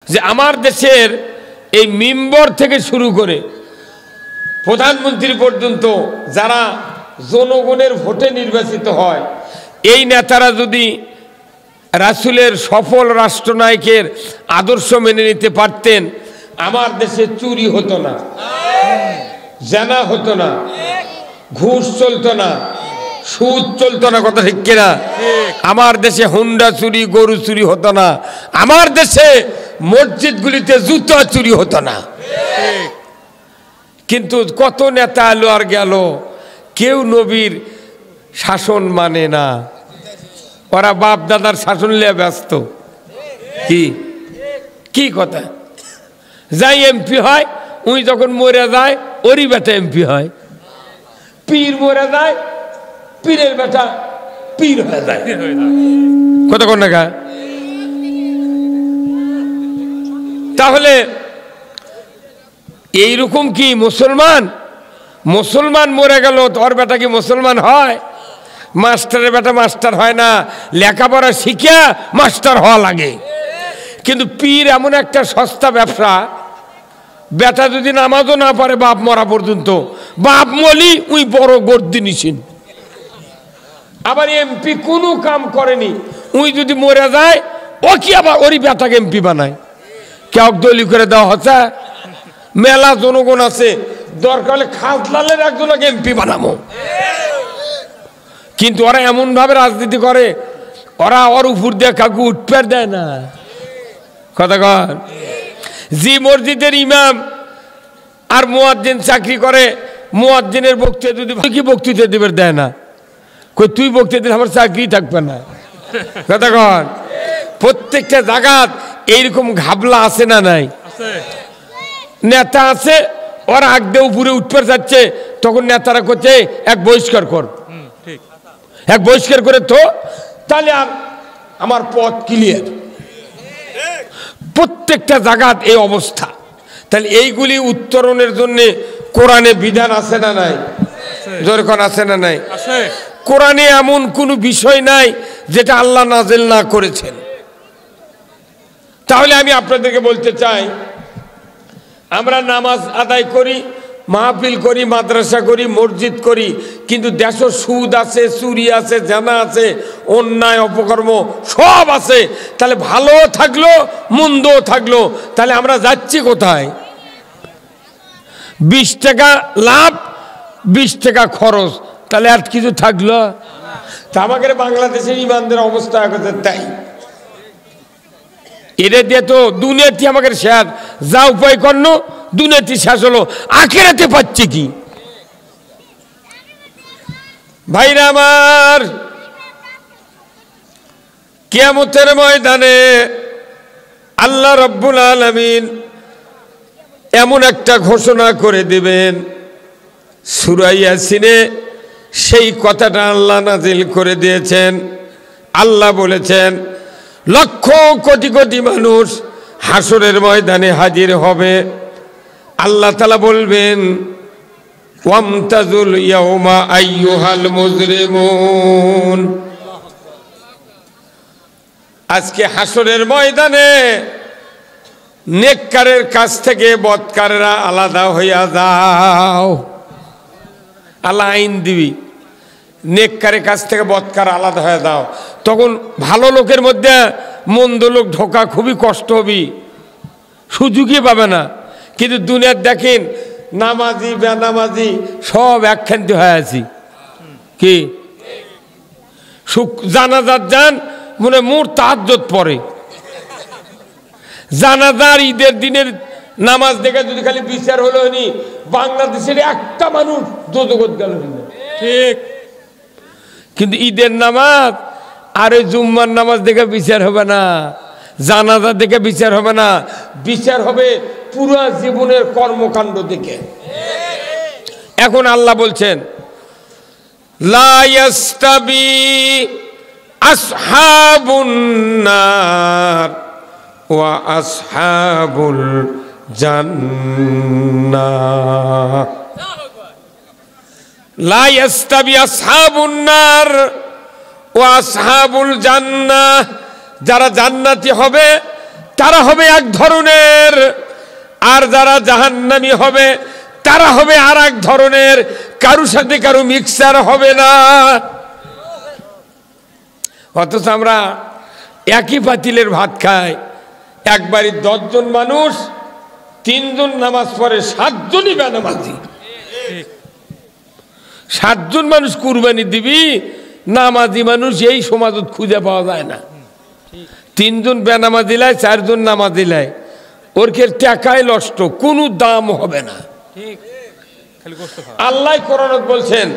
যে আমার দেশের এই মেম্বার থেকে শুরু করে প্রধানমন্ত্রী পর্যন্ত যারা জনগণের ভোটে নির্বাচিত হয়, এই নেতারা যদি রাসূলের সফল রাষ্ট্রনায়কের আদর্শ মেনে নিতে পারতেন, আমার দেশে চুরি হতো না, জানা হতো না, ঘুষ চলতো না, সুদ চলতো না, কথা ঠিক কিনা? আমার দেশে হুন্ডা চুরি, গরু চুরি হতো না, আমার দেশে মসজিদগুলিতে জুতা চুরি হতো না। কিন্তু কত নেতা এলো আর গেল, কেউ নবীর শাসন মানে না, ওরা বাপ দাদার শাসন নিয়ে ব্যস্ত। কি কি কথা? যাই এমপি হয়, উনি যখন মরে যায় ওরই বেটা এমপি হয়, পীর মরে যায় পীরের বেটা পীর হয়ে যায়, কথা কোন না? তাহলে এইরকম কি মুসলমান? মুসলমান মরে গেল তোর বেটা কি মুসলমান হয়? মাস্টারের বেটা মাস্টার হয় না, লেখাপড়া শিখিয়া মাস্টার হওয়া লাগে। কিন্তু পীর এমন একটা সস্তা ব্যবসা, বেটা যদি নামাজও না পারে বাপ মরা পর্যন্ত, বাপ মলি উই বড় গর্দি নিছেন। আবার এমপি কোনো কাম করেনি, উই যদি মরে যায় ও কি আবার ওরই বেটাকে এমপি বানায়। কেউ দলি করে দেওয়া হচ্ছে, মেলা জনগণ আছে, দরকার হলে খাজলালের একজনকে এমপি বানাবো। কিন্তু ওরা এমন ভাবে রাজনীতি করে, ওরা ওর উপর দিয়ে কাকু উঠপের দেয় না, কথা কন। জি মসজিদের ইমাম আর মুয়াজ্জিন চাকরি করে, মুয়াজ্জিনের বক্তৃতা যদি কি বক্তৃতা দিবে দেয় না, কই তুই বক্তৃতা দিলে আমার চাকরি থাকবে না, কথা কন। প্রত্যেকটা জায়গাত এইরকম ঘাবলা আছে না নাই? নেতা আছে ওরা আগদে উপরে উঠতে যাচ্ছে, তখন নেতারা করছে এক বহিষ্কার কর, এক বহিষ্কার করে তো তাহলে আর আমার পথ ক্লিয়ার। প্রত্যেকটা জায়গাত এই অবস্থা। তাহলে এইগুলি উত্তরণের জন্য কোরআনে বিধান আছে না নাই? যেরকম আছে না নাই? কোরআনে এমন কোনো বিষয় নাই যেটা আল্লাহ নাযিল না করেছেন। তাহলে আমি আপনাদেরকে বলতে চাই, আমরা নামাজ আদায় করি, মাহফিল করি, মাদ্রাসা করি, মসজিদ করি, কিন্তু দেশে সুদ আছে, চুরি আছে, জানা আছে, অন্যায় অপকর্ম সব আছে। তাহলে ভালো থাকলো মন্দ থাকলো, তাহলে আমরা যাচ্ছি কোথায়? 20 টাকা লাভ 20 টাকা খরচ, তাহলে আর কিছু থাকলো? তা আমাদের বাংলাদেশের ইমানদের অবস্থা এখন তাই। এটা দিয়ে তো দুনিয়াতে আমাদের শেষ, যা উপায় করল দুনিয়াতে শেষ হলো, আখিরাতে পাচ্ছে কি? ভাইরা আমার, কিয়ামতের ময়দানে আল্লাহ রাব্বুল আলামিন এমন একটা ঘোষণা করে দিবেন, সূরা ইয়াসিনে সেই কথাটা আল্লাহ নাযিল করে দিয়েছেন। আল্লাহ বলেছেন, লক্ষ কোটি কোটি মানুষ হাসরের ময়দানে হাজির হবে। আল্লাহ তাআলা বলবেন, ওয়ামতাজুল ইয়াউমা আইয়ুহাল মুজরিমুন। আজকে হাসরের ময়দানে নেককারের কাছ থেকে বদকারেরা আলাদা হইয়া যাও। আল্লাহ আইন দিবি, নেককারের কাছ থেকে বদকার আলাদা হয়ে দাও। তখন ভালো লোকের মধ্যে মন্দ লোক ঢোকা খুবই কষ্ট হবে, সুযোগই পাবে না। কিন্তু দুনিয়ার দেখেন নামাজি বেনামাজি সব একখান্তি হয়ে আছি। কি জানাজার যান মনে মোর তাহাজ্জুদ পড়ে, জানাজার ঈদের দিনের নামাজ দেখে যদি খালি বিচার হলো নি, বাংলাদেশের একটা মানুষ দোজখত গেল ঠিক। কিন্তু ঈদের নামাজ আর ওই জুম্মার নামাজ দেখে বিচার হবে না, জানাজা দেখে বিচার হবে না, বিচার হবে পুরো জীবনের কর্মকাণ্ড দেখে। এখন আল্লাহ বলছেন, লা ইয়াস্তাবি আসহাবুন নার ওয়া আসহাবুল জান্নাহ। লা ইয়াস্তাবি আসহাবুন নার ওয়া আসহাবুল জান্নাহ। যারা জান্নাতি হবে তারা হবে এক ধরনের, আর যারা জাহান্নামী হবে তারা হবে আর এক ধরনের। কারোর সাথে কারো মিক্সার হবে না। অথচ আমরা একই পাতিলের ভাত খাই। একবারই 10 জন মানুষ, 3 জন নামাজ পড়ে, 7 জনই বেনামাজি। 7 জন মানুষ কুরবানি দিবি, নামাজি মানুষ এই সমাজত খুঁজে পাওয়া যায় না। 3 জন বেনামাজি লাই, 4 জন নামাজি লাই, ওর টাকায় নষ্ট, কোনো দাম হবে না। আল্লাহ কোরআনত বলছেন,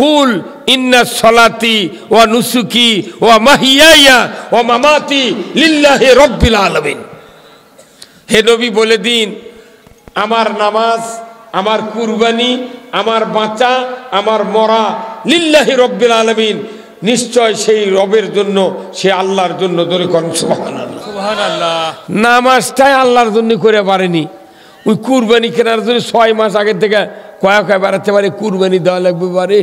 কুল ইন্না সলাতি ওয়া নুসুকি ওয়া মাহিয়ায়া ওয়া মামাতি লিল্লাহি রাব্বিল আলামিন। হে নবী বলে দিন, আমার নামাজ, আমার কুরবানি, আমার বাঁচা, আমার মরা লিল্লাহি রাব্বিল আলামিন, নিশ্চয় সেই রবের জন্য, সে আল্লাহর জন্য। ধরে কোন সুবহানাল্লাহ। সুবহানাল্লাহ। নামাজটাই আল্লাহর জন্য করে পারেনি, ওই কুরবানি কেনার জন্য 6 মাস আগে থেকে কয়েক বাড়াতে পারে, কুরবানি দেওয়া লাগবে পারে।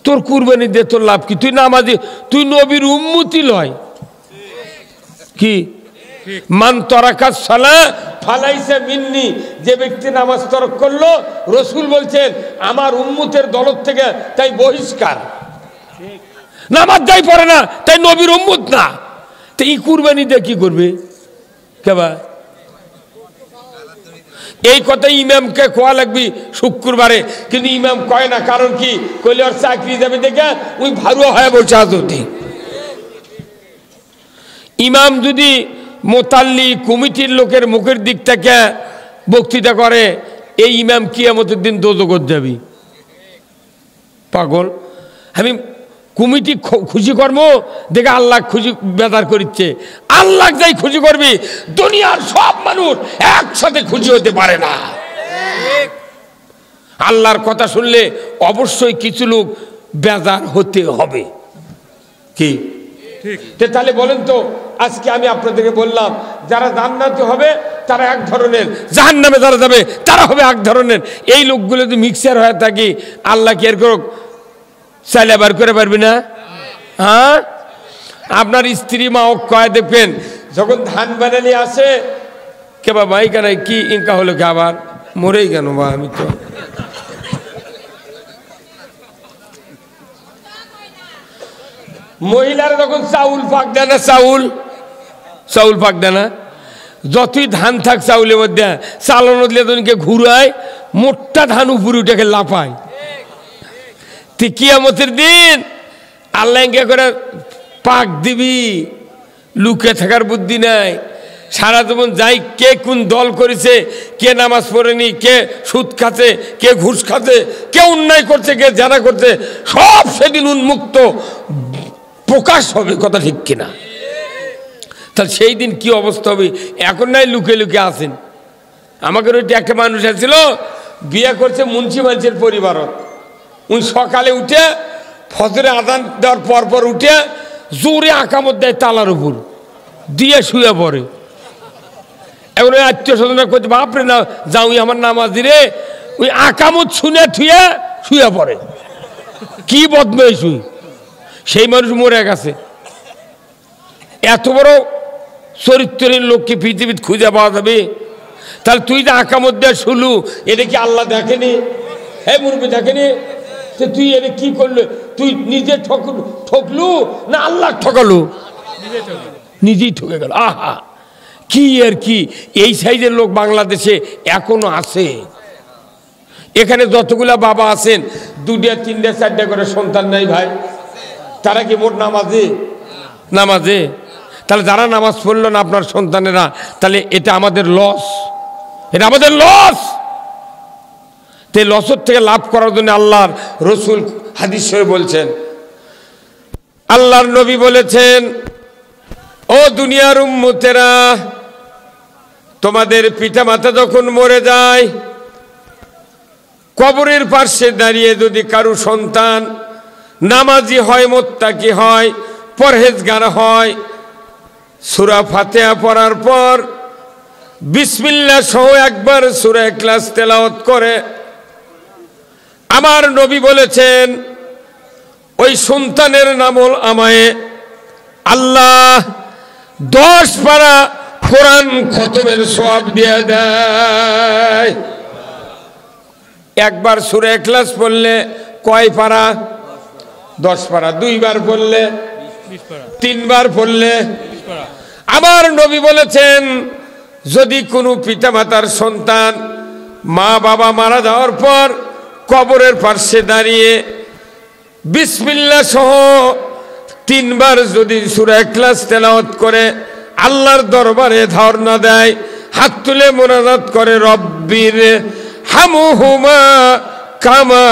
তোর কুরবানি দিয়ে তোর লাভ কি? তুই নামাজি, তুই নবীর উম্মতি লয় কি? মান তরাকাস সালাহ ফালাইসা মিন্নি, যে ব্যক্তি নামাজ তরক করলো, রসুল বলছেন আমার উম্মতের দলত থেকে তাই বহিষ্কার। নামাজ যাই পড়ে না তাই নবীর উম্মত না। তো এই কুরবানি দিয়ে কি করবে কেবা? এই কথা ইমামকে কোয়া লাগবি শুক্রবারে, কিন্তু ইমাম কয় না। কারণ কি? কইলে ওর চাকরি যাবে দেখে ওই ভারুয়া হয়ে বলছে। আজতি ইমাম যদি মোতাল্লি কমিটির লোকের মুখের দিক থেকে বক্তৃতা করে, এই ইমাম কিয়ামতের দিন দোজখত যাবি। পাগল। আমি কমিটি খুশি করবো দেখে আল্লাহ খুশি বেদার করিচ্ছে। আল্লাহ যাই খুশি করবি, দুনিয়ার সব মানুষ একসাথে খুশি হতে পারে না। আল্লাহর কথা শুনলে অবশ্যই কিছু লোক বেজার হতে হবে কি? তাহলে বলেন তো, আজকে আমি আপনাদেরকে বললাম, যারা জান্নাতি হবে তারা এক ধরনের, জাহান্নামে যারা যাবে তারা হবে এক ধরনের। এই লোকগুলো যদি মিক্সার হয়ে থাকি, আল্লাহ কি এরকম চাইলে বার করে পারবি না? হ্যাঁ, আপনার স্ত্রী মা ও কয় দেখবেন, যখন ধান বানালি আসে, কে বাবা এইখানে কি ইনকা হলো, কে আবার মরেই কেন বা? আমি তো মহিলারা যখন চাউল পাক দেয় না, চাউল পাক দেয় না, যতই ধান থাক চাউলের মধ্যে চালানো দিলে তোকে ঘুরায়, মোটটা ধান উপরে উঠে লাফায়। কিয়ামতের দিন আল্লাহ করে পাক দিবি, লুকে থাকার বুদ্ধি নাই। সারা জীবন যাই কে কোন দল করেছে, কে নামাজ পড়েনি, কে সুদ খাচ্ছে, কে ঘুষ খাচ্ছে, কে অন্যায় করছে, কে জানা করছে, সব সেদিন উন্মুক্ত প্রকাশ হবে। কথা ঠিক কিনা? তাহলে সেই দিন কি অবস্থা হবে? এখন নাই লুকে লুকে আসেন। আমাকে ওইটা একটা মানুষ আসছিল, বিয়ে করছে মুন্সি মানুষের পরিবারত। উনি সকালে উঠে ফজরে আজান দেওয়ার পর উঠে জোরে আকামত দেয়, তালার উপর দিয়ে শুয়ে পড়ে। এখন ওই আত্মীয় স্বজনরা করছে, বাপরে না যাও আমার নামাজি রে, ওই আকামত শুনে থুয়ে শুয়ে পড়ে। কি বদমাইশ! সেই মানুষ মরে গেছে। এত বড় চরিত্রহীন লোককে পৃথিবীতে খুঁজে পাওয়া যাবে? তাহলে তুই যে আকামত দেয় শুলু, এটা কি আল্লাহ দেখেনি? হ্যাঁ মুরব্বী দেখেনি? তুই এটা কি করলো? তুই নিজে ঠকলু না আল্লাহ ঠকালু? নিজেই ঠকে গেল। আহা, কি আর কি! এই সাইজের লোক বাংলাদেশে এখনো আছে। এখানে যতগুলা বাবা আছেন, 2টা 3টা 4টা করে সন্তান নাই ভাই, তারা কি মোট নামাজে? তাহলে যারা নামাজ পড়লো না আপনার সন্তানেরা, তাহলে এটা আমাদের লস, এটা আমাদের লস। তো লসের থেকে লাভ করার জন্য আল্লাহর রসুল হাদিস শরীফে বলছেন, আল্লাহর নবী বলেছেন, ও দুনিয়ার উম্মতেরা, তোমাদের পিতা মাতা যখন মরে যায়, কবরের পাশে দাঁড়িয়ে যদি কারো সন্তান নামাজি হয়, মুত্তাকি হয়, পরহেজগার হয়, সূরা ফাতিহা পড়ার পর বিসমিল্লাহ সহ একবার সূরা ইখলাস তেলাওয়াত করে, আমার নবী বলেছেন ওই সন্তানের নামল আমায় আল্লাহ 10 পারা কোরআন খতমের সওয়াব দিয়ে দেয়। একবার সূরা ইখলাস পড়লে কয় পারা? 10 পারা। 2 বার পড়লে 20 পারা। 3 বার পড়লে 20 পারা। আমার নবী বলেছেন, যদি কোনো পিতামাতার সন্তান মা বাবা মারা যাওয়ার পর কবরের পাশে দাঁড়িয়ে বিসমিল্লাহ সহ 3 বার যদি সূরা ইখলাস তেলাওয়াত করে আল্লাহর দরবারে ধর্ণা দেয়, হাত তুলে মোনাজাত করে, রব্বির হামহুমা কামা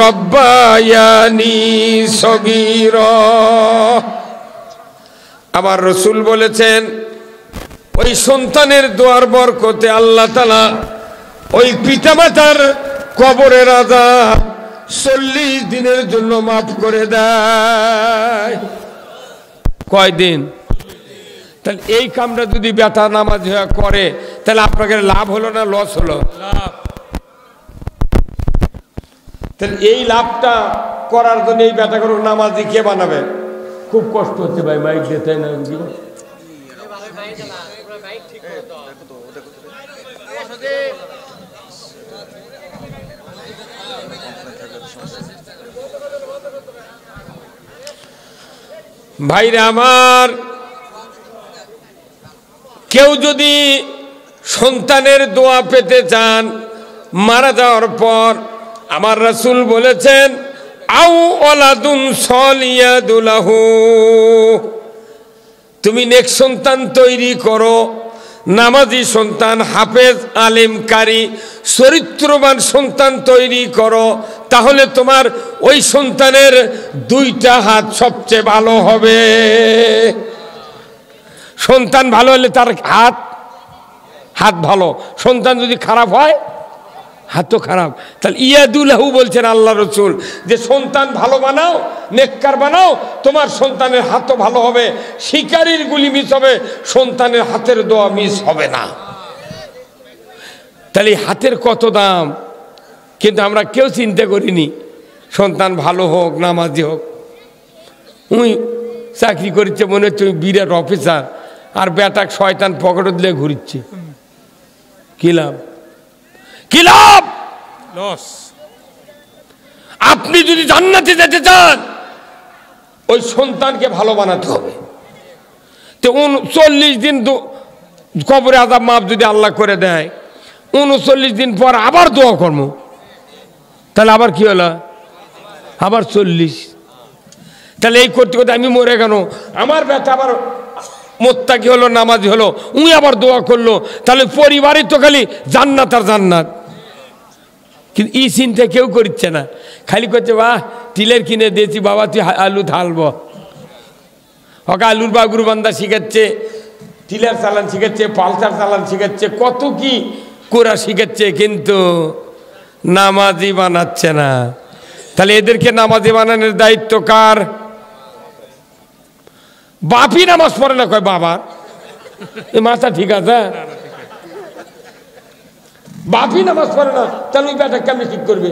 রব্বায়ানি সগীরা। আমার রাসূল বলেছেন, ওই সন্তানের দোয়ার বরকতে আল্লাহ তাআলা ওই পিতামাতার কবরের আযাব 40 দিনের জন্য মাফ করে দেয়। কয়দিন? তাহলে এই কামটা যদি বেটা নামাজ করে তাহলে আপনাকে লাভ হলো না লস হলো? লাভ। তাহলে এই লাভটা করার জন্য এই বেটা করে নামাজি কে বানাবে? খুব কষ্ট হচ্ছে ভাই, মাইক দিতে না। ভাইরা আমার, কেউ যদি সন্তানের দোয়া পেতে চান মারা যাওয়ার পর, আমার রাসূল বলেছেন, আউ ওয়ালাদুন সলিয়াদুলাহু, তুমি নেক সন্তান তৈরি করো, নামাজি সন্তান, হাফেজ, আলেম, কারি, চরিত্রবান সন্তান তৈরি করো, তাহলে তোমার ওই সন্তানের 2টা হাত সবচেয়ে ভালো হবে। সন্তান ভালো হলে তার হাত ভালো, সন্তান যদি খারাপ হয় হাত তো খারাপ। তাহলে ইয়াদুলাহু বলছেন আল্লাহ রাসূল, যে সন্তান ভালো বানাও, নেককার বানাও, তোমার সন্তানের হাতও ভালো হবে, শিকারীর গুলি মিস হবে, সন্তানের হাতের দোয়া মিস হবে না। তাহলে হাতের কত দাম, কিন্তু আমরা কেউ চিন্তা করিনি। সন্তান ভালো হোক, নামাজি হোক। উই চাকরি করেছে মনে হচ্ছে বিরাট অফিসার, আর বেটাক শয়তান পকেটে দিলে ঘুরিচ্ছে। কি লাভ? কি লাভ? লস। আপনি যদি জান্নাতে যেতে চান ওই সন্তানকে ভালো বানাতে হবে। তো 39 দিন কবরে আযাব মাফ যদি আল্লাহ করে দেয়, 39 দিন পর আবার দোয়া করব, তাহলে আবার কি হলো? আবার 40। তাহলে এই করতে করতে আমি মরে গেল, আমার ব্যথা আবার মোত্তাকি হলো, নামাজি হলো, উনি আবার দোয়া করলো, তাহলে পরিবারই তো খালি জান্নাত আর জান্নাত। কিন্তু এই চিন্তা কেউ করছে না, খালি করছে বাহ টিলের কিনে দিয়েছি বাবা, তুই আলু ঢালব। ওকে আলুর বাগুর বান্দা শিখাচ্ছে, টিলার চালান শিখাচ্ছে, পালসার চালান শিখাচ্ছে, কত কি কোরা শিখাচ্ছে, কিন্তু নামাজি বানাচ্ছে না। তাহলে এদেরকে নামাজি বানানোর দায়িত্ব কার? বাপি নামাজ পড়ে না, কয় বাবার এই মাথা ঠিক আছে? বাপি নামাজ পড়ে না, তাহলে ওই বেটা কেমনি ঠিক করবে?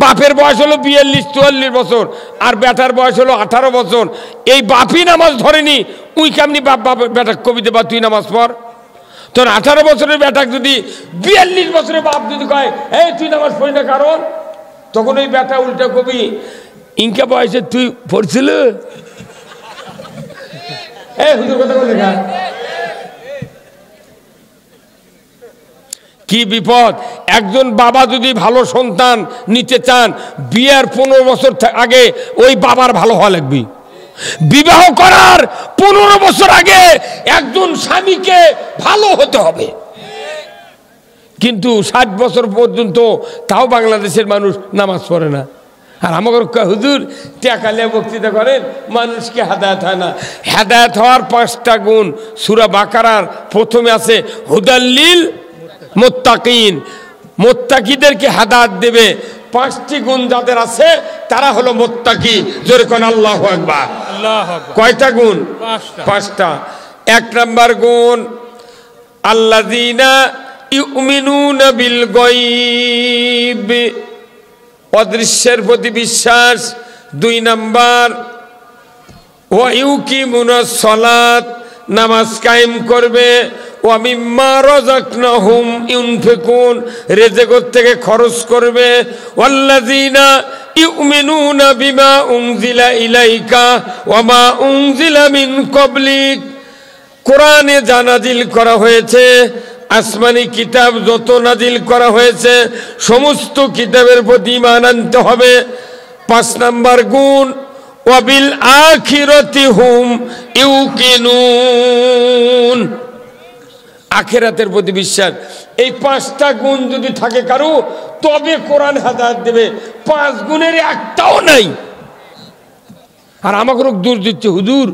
বাপের বয়স হলো 42-44 বছর, আর বেটার বয়স হলো 18 বছর। এই বাপি নামাজ ধরেনি, উই কেমনি বাপ বেটা কবিতে বা তুই নামাজ পড়? তোর 18 বছরের বেটাক যদি 42 বছরের বাপ যদি কয় এই তুই নামাজ পড়ি না, কারণ তখন ওই বেটা উল্টা কবি ইনকা বয়সে তুই পড়ছিল। হুজুর কথা বলে না, কি বিপদ। একজন বাবা যদি ভালো সন্তান নিতে চান, বিয়ের 15 বছর আগে ওই বাবার ভালো হওয়া লাগবে। বিবাহ করার 15 বছর আগে একজন স্বামীকে ভালো হতে হবে। কিন্তু 60 বছর পর্যন্ত তাও বাংলাদেশের মানুষ নামাজ পড়ে না। আর আমাকে হুজুর টাকালে বক্তৃতা করেন, মানুষকে হেদায়েত হয় না। হেদায়েত হওয়ার 5টা গুণ সূরা বাকারার প্রথমে আছে, হুদাল্লিল মুত্তাকিন, মুত্তাকিদেরকে হেদায়েত দেবে। 5টি গুণ যাদের আছে তারা হলো মুত্তাকি। জোরে কোন আল্লাহু আকবার। আল্লাহু আকবার। কয়টা গুণ? 5টা। 1 নম্বর গুণ আল্লাযীনা ইউমিনুনা বিল গায়ব, অদৃশ্যের প্রতি বিশ্বাস। 2 নম্বর ওয়া ইউকিমুনাস সালাত, নামাজ কায়েম করবে, ওয়া মিম্মা রাযাকনাহুম ইউনফিকুন, রিজিক থেকে খরচ করবে, ওয়াল্লাযিনা ইউমিনুনা বিমা উনজিলা ইলাইকা ওয়া মা উনজিলা মিন ক্বাবলিক, কোরআনে যা নাজিল করা হয়েছে, আসমানি কিতাব যত নাজিল করা হয়েছে সমস্ত কিতাবের প্রতি ঈমান আনতে হবে। 5 নাম্বার গুণ ওয়াবিল আখিরাতি হুম ইউকিনুন, আখিরাতের প্রতি বিশ্বাস। এই 5টা গুণ যদি থাকে কারো, তবে কোরআন হেদায়েত দেবে। 5 গুণের একটাও নাই। আর আমাকে দূর দিচ্ছে, হুজুর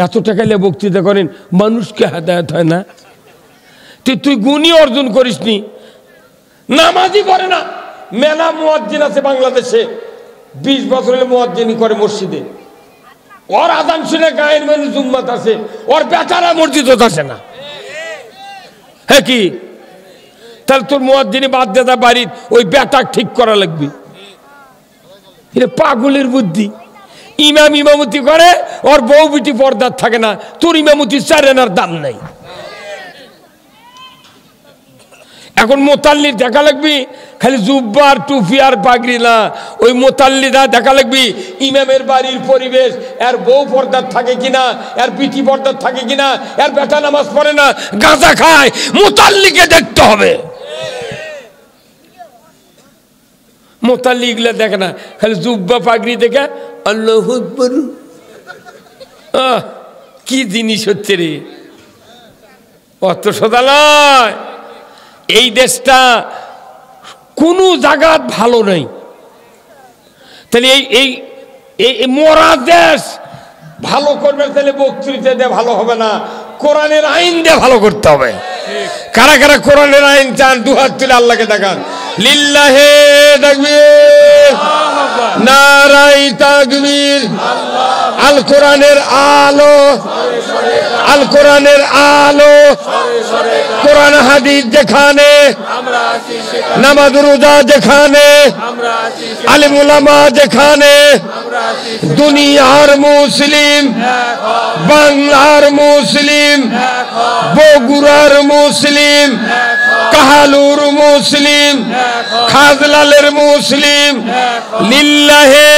এত টাকা নিয়ে বক্তৃতা করেন, মানুষকে হেদায়েত হয় না। তুই গুণই অর্জন করিসনি, নামাজই পড়ে না। মেলা মুয়াজ্জিন আছে বাংলাদেশে, 20 বছর হলে মুয়াজ্জিনি করে মসজিদে, ওর আযান শুনে গায়ের মানুষ জুম্মাত আছে, ওর বেচারা মসজিদে আসে না। হ্যাঁ কি? তাহলে তোর মুয়াজ্জিনি বাদ দেতা বাড়ির ওই বেটা ঠিক করা লাগবে। এটা পাগলের বুদ্ধি। ইমাম ইমামতি করে, ওর বউ বিটি পর্দার থাকে না, তোর ইমামতি 4 আনার দাম নাই। এখন মোতাল্লি দেখা লাগবি খালি জুব্বা আর টুপি আর পাগড়ি না, ওই মোতাল্লিদা দেখা লাগবি ইমামের বাড়ির পরিবেশ, এর বউ পর্দার থাকে কিনা, এর বিটি পর্দার থাকে কিনা, এর বেটা নামাজ পড়ে না, গাঁজা খায়, মোতাল্লিকে দেখতে হবে। মোতাল্লি এগুলা দেখে না, খালি জুব্বা পাগড়ি দেখে আল্লাহু আকবার। কি জিনিস হচ্ছে রে, অত সোজা নয়। এই দেশটা কোনো জায়গা ভালো নেই। তাহলে এই মরা দেশ ভালো করবে, তাহলে বক্তৃতা দিয়ে ভালো হবে না, কোরআনের আইন দিয়ে ভালো করতে হবে। কারা কারা কোরআনের আইন চান? 2 হাত তুলে আল্লাহকে দেখান। লিল্লাহে তাকবীর, নারায়ে তাকবীর। আল কোরআনের আলো, আল কোরআনের আলো, কোরআন হাদিস যেখানে, নামাজ রোজা যেখানে, আলেম উলামা যেখানে, দুনিয়ার মুসলিম, বাংলার মুসলিম, বগুড়ার মুসলিম, কাহালুর মুসলিম, খাজলালের মুসলিম, লিল্লাহে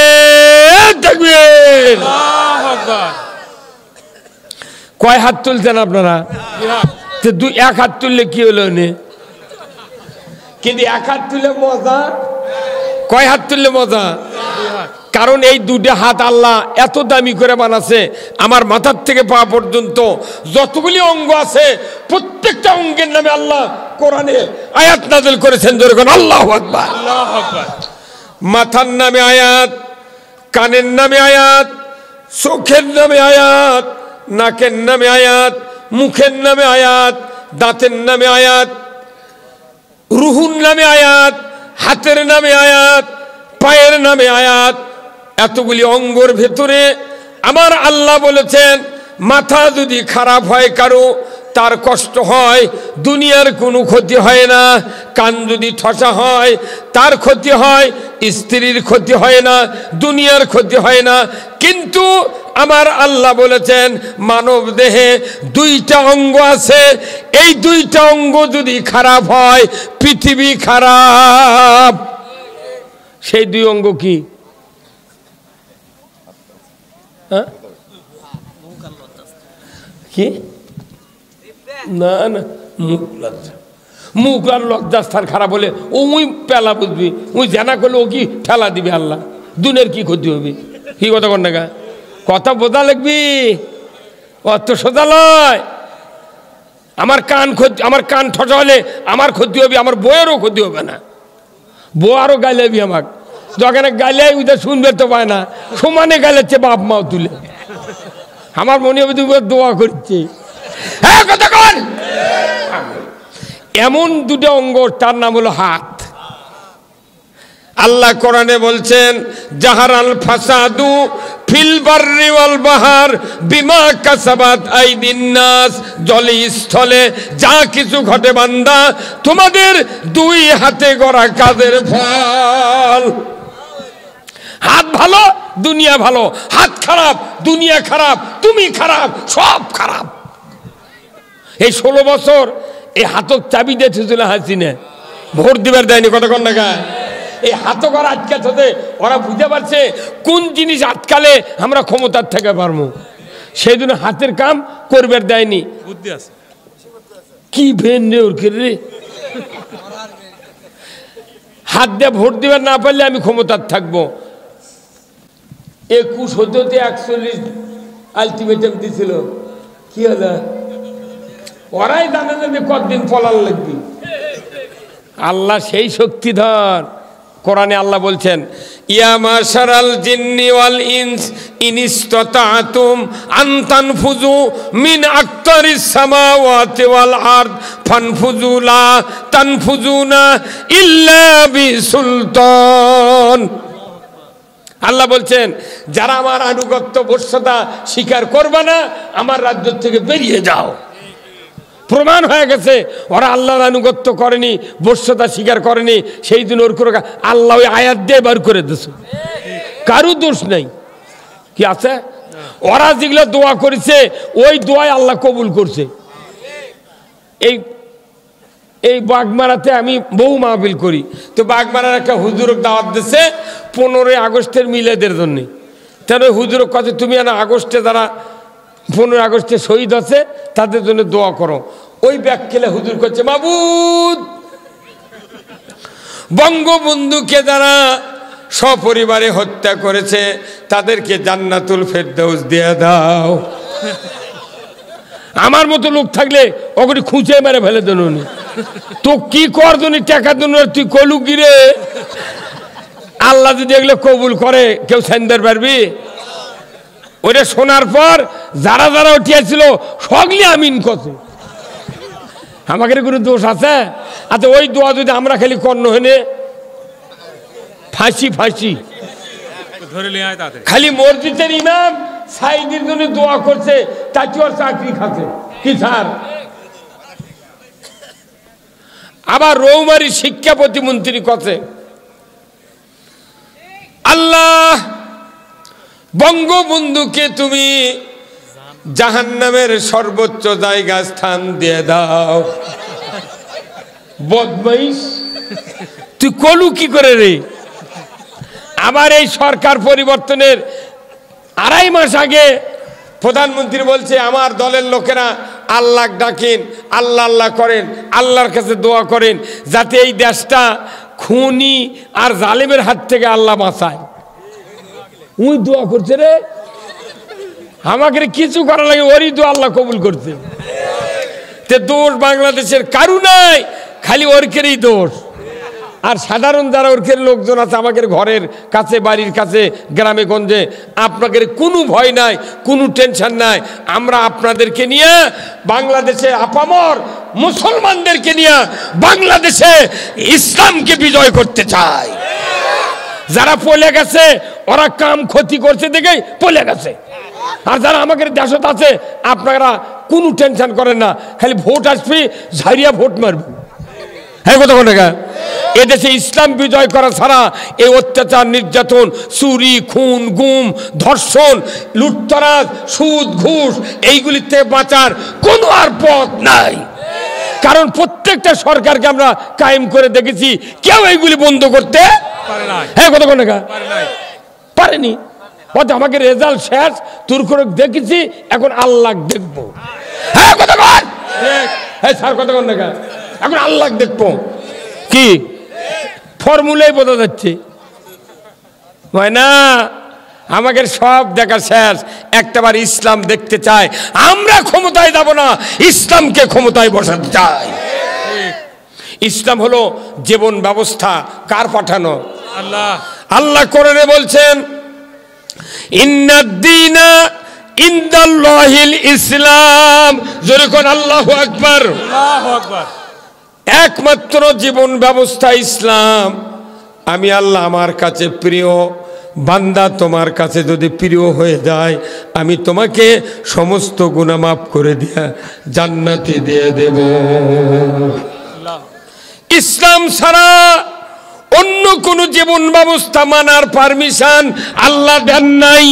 তাকবীর। কয় হাত তুলছেন আপনারা? 1 হাত তুললে কি হলো? কিন্তু 1 হাত তুলে মজা, কয় হাত তুললে মজা? কারণ এই 2টা হাত আল্লাহ এত দামি করে বানাছে। আমার মাথার থেকে পা পর্যন্ত যতগুলি অঙ্গ আছে, প্রত্যেকটা অঙ্গের নামে আল্লাহ কোরআনে আয়াত নাযিল করেছেন। যেরকম আল্লাহু আকবার, আল্লাহু আকবার। মাথার নামে আয়াত, কানের নামে আয়াত, চোখের নামে আয়াত, নাকের নামে আয়াত, মুখের নামে আয়াত, দাঁতের নামে আয়াত, রুহুর নামে আয়াত, হাতের নামে আয়াত, পায়ের নামে আয়াত। এতগুলি অঙ্গর ভেতরে আমার আল্লাহ বলেছেন, মাথা যদি খারাপ হয় কারো, তার কষ্ট হয়, দুনিয়ার কোনো ক্ষতি হয় না। কান যদি ঠসা হয়, তার ক্ষতি হয়, স্ত্রীর ক্ষতি হয় না, দুনিয়ার ক্ষতি হয় না। কিন্তু আমার আল্লাহ বলেছেন, মানব দেহে 2টা অঙ্গ আছে, এই 2টা অঙ্গ যদি খারাপ হয়, পৃথিবী খারাপ। সেই 2 অঙ্গ কি? কি? না না, মুখ আর লজ্জাস্থান খারাপ হলে ওই পেলা বুঝবি, ওই জানা করলে ও কি ঠেলা দিবে আল্লাহ, দুনের কি ক্ষতি হবে? কি কথা কর না, কথা বোঝা লাগবি, অত সোজা নয়। আমার কান ঠসা হলে আমার ক্ষতি হবে, আমার বউয়েরও ক্ষতি হবে না। বউ আরো গাইলেবি আমাকে, যখন গাইলে ওইটা শুনবে তো পায় না, সমানে গাইলেছে বাপ মাও তুলে। আমার মনে হবে তুমি দোয়া করছে। হ্যাঁ কথা কন। এমন 2টা অঙ্গ, তার নাম হলো হাত। আল্লাহ কোরআনে বলছেন, জাহারাল ফাসাদু ফিল বাররি ওয়াল বাহার বিমা কাসাবাত আইদিন নাস। জলে স্থলে যা কিছু ঘটে বান্দা, তোমাদের 2 হাতে গড়া কাজের ফল। হাত ভালো দুনিয়া ভালো, হাত খারাপ দুনিয়া খারাপ, তুমি খারাপ, সব খারাপ। এই 16 বছর এই হাতক চাবি দিয়েছিল হাসিনা, ভোট দিবার দেয়নি। কতক্ষণ টাকা এই হাতকর আটকাতে ওরা বুঝতে পারছে কোন জিনিস আটকালে আমরা ক্ষমতার থেকে পারবো, সেই জন্য হাতের কাম করবার দেয়নি। কি ভেন রে ওর রে, হাত দিয়ে ভোট দিবার না পারলে আমি ক্ষমতার থাকবো। 21 হতে 41 আলটিমেটাম দিছিল, কি হলো? ওরাই জানে না যে কতদিন পলার লাগবে। আল্লাহ সেই শক্তিধর। কোরআনে আল্লাহ বলছেন, ইয়া মাশারাল জিন্নি ওয়াল ইনস ইন ইসতাতাতুম আন তানফুযু মিন আকতারিস সামাওয়াতি ওয়াল আরদ ফানফুযু লা তানফুযুনা ইল্লা বিসুলতান। আল্লাহ বলছেন, যারা আমার আনুগত্য বশ্যতা স্বীকার করবে না, আমার রাজ্য থেকে বেরিয়ে যাও। প্রমাণ হয়ে গেছে ওরা আল্লাহর আনুগত্য করেনি, বশ্যতা স্বীকার করেনি, সেই দিন ওর করে আল্লাহ ওই আয়াত দিয়ে বার করে দিয়েছে। কারো দোষ নাই, কি আছে? ওরা যেগুলো দোয়া করেছে ওই দোয়াই আল্লাহ কবুল করছে। এই বাগমারাতে আমি বহু মাহফিল করি, তো বাগমারার একটা হুজুরক দাওয়াত দিচ্ছে 15 আগস্টের মিলাদের জন্য। তাহলে হুজুরক কাছে তুমি আগস্টে যারা 15 আগস্টে শহীদ আছে তাদের জন্য দোয়া করো। ওই ব্যাখ্যালে হুজুর করছে, মাবুদ বঙ্গবন্ধুকে যারা সপরিবারে হত্যা করেছে তাদেরকে জান্নাতুল ফেরদাউস দিয়ে দাও। আমার মতো লোক থাকলে ওকে খুঁজে মেরে ফেলে দেন। তো কি কর জন্য টাকার জন্য তুই কলু গিরে, আল্লাহ যদি এগুলো কবুল করে কেউ সেন্দার পারবি? ওইটা শোনার পর যারা যারা উঠিয়েছিল সকলে আমিন কত। আমাকে কোনো দোষ আছে? আচ্ছা ওই দোয়া যদি আমরা খালি কর্ণ হেনে ফাঁসি ফাঁসি খালি মসজিদের ইমাম সাইদের জন্য দোয়া করছে, তাকে ওর চাকরি খাচ্ছে কি স্যার? আবার রৌমারি শিক্ষা প্রতিমন্ত্রী কথা, আল্লাহ বঙ্গবন্ধুকে তুমি জাহান্নামের সর্বোচ্চ জায়গা স্থান দিয়ে দাও। বদমাইশ তুই কলু কি করে রে? আবার এই সরকার পরিবর্তনের 2.5 মাস আগে প্রধানমন্ত্রী বলছে আমার দলের লোকেরা আল্লাহ ডাকেন, আল্লাহ আল্লাহ করেন, আল্লাহর কাছে দোয়া করেন যাতে এই দেশটা খুনি আর জালেমের হাত থেকে আল্লাহ বাঁচায়। উই দোয়া করছে রে, আমাকে কিছু করা লাগে, ওরই দোয়া আল্লাহ কবুল করছে। তে দোষ বাংলাদেশের কারু নাই, খালি ওরকেরই দোষ। আর সাধারণ যারা ওরকের লোকজন আছে আমাদের ঘরের কাছে, বাড়ির কাছে, গ্রামে গঞ্জে, আপনাদের কোনো ভয় নাই, কোনো টেনশন নাই। আমরা আপনাদেরকে নিয়ে বাংলাদেশে আপামর মুসলমানদেরকে নিয়ে বাংলাদেশে ইসলামকে বিজয় করতে চাই। যারা পলে গেছে ওরা কাম ক্ষতি করছে দেখেই পলে গেছে। আর যারা আমাদের দেশত আছে আপনারা কোনো টেনশন করেন না, খালি ভোট আসবে ঝাড়িয়া ভোট মারবে। হ্যাঁ কথা বলে গা, এদেশে ইসলাম বিজয় করা ছাড়া এই অত্যাচার, নির্যাতন, চুরি, খুন, গুম, ধর্ষণ, লুটতরাজ, সুদ, ঘুষ এইগুলিতে বাঁচার কোনো আর পথ নাই। কারণ প্রত্যেকটা সরকারকে আমরা কায়েম করে দেখেছি, কেউ এইগুলি বন্ধ করতে পারে না। হ্যাঁ কথা বলে গা, পারেনি। আমাকে রেজাল্ট শেষ তোর করে দেখেছি, এখন আল্লাহ দেখবো। হ্যাঁ কথা বল, হ্যাঁ স্যার কথা বল না, এখন আল্লাহ দেখবো। কি ফর্মুলাই বোঝা যাচ্ছে হয় না? আমাদের সব দেখা শেষ, একটাবার ইসলাম দেখতে চাই। আমরা ক্ষমতায় যাব না, ইসলামকে ক্ষমতায় বসাতে চাই। ইসলাম হলো জীবন ব্যবস্থা। কার পাঠানো? আল্লাহ। আল্লাহ কোরআনে বলছেন, ইন্নাদ-দীনা ইনদাল্লাহিল ইসলাম। জোরে কোন আল্লাহু আকবার। আল্লাহু আকবার। একমাত্র জীবন ব্যবস্থা ইসলাম। আমি আল্লাহ আমার কাছে প্রিয় বান্দা, তোমার কাছে যদি প্রিয় হয়ে যায় আমি তোমাকে সমস্ত গুনাহ মাফ করে দিয়া জান্নাতে দিয়ে দেব। ইসলাম ছাড়া অন্য কোন জীবন ব্যবস্থা মানার পারমিশন আল্লাহ দেন নাই।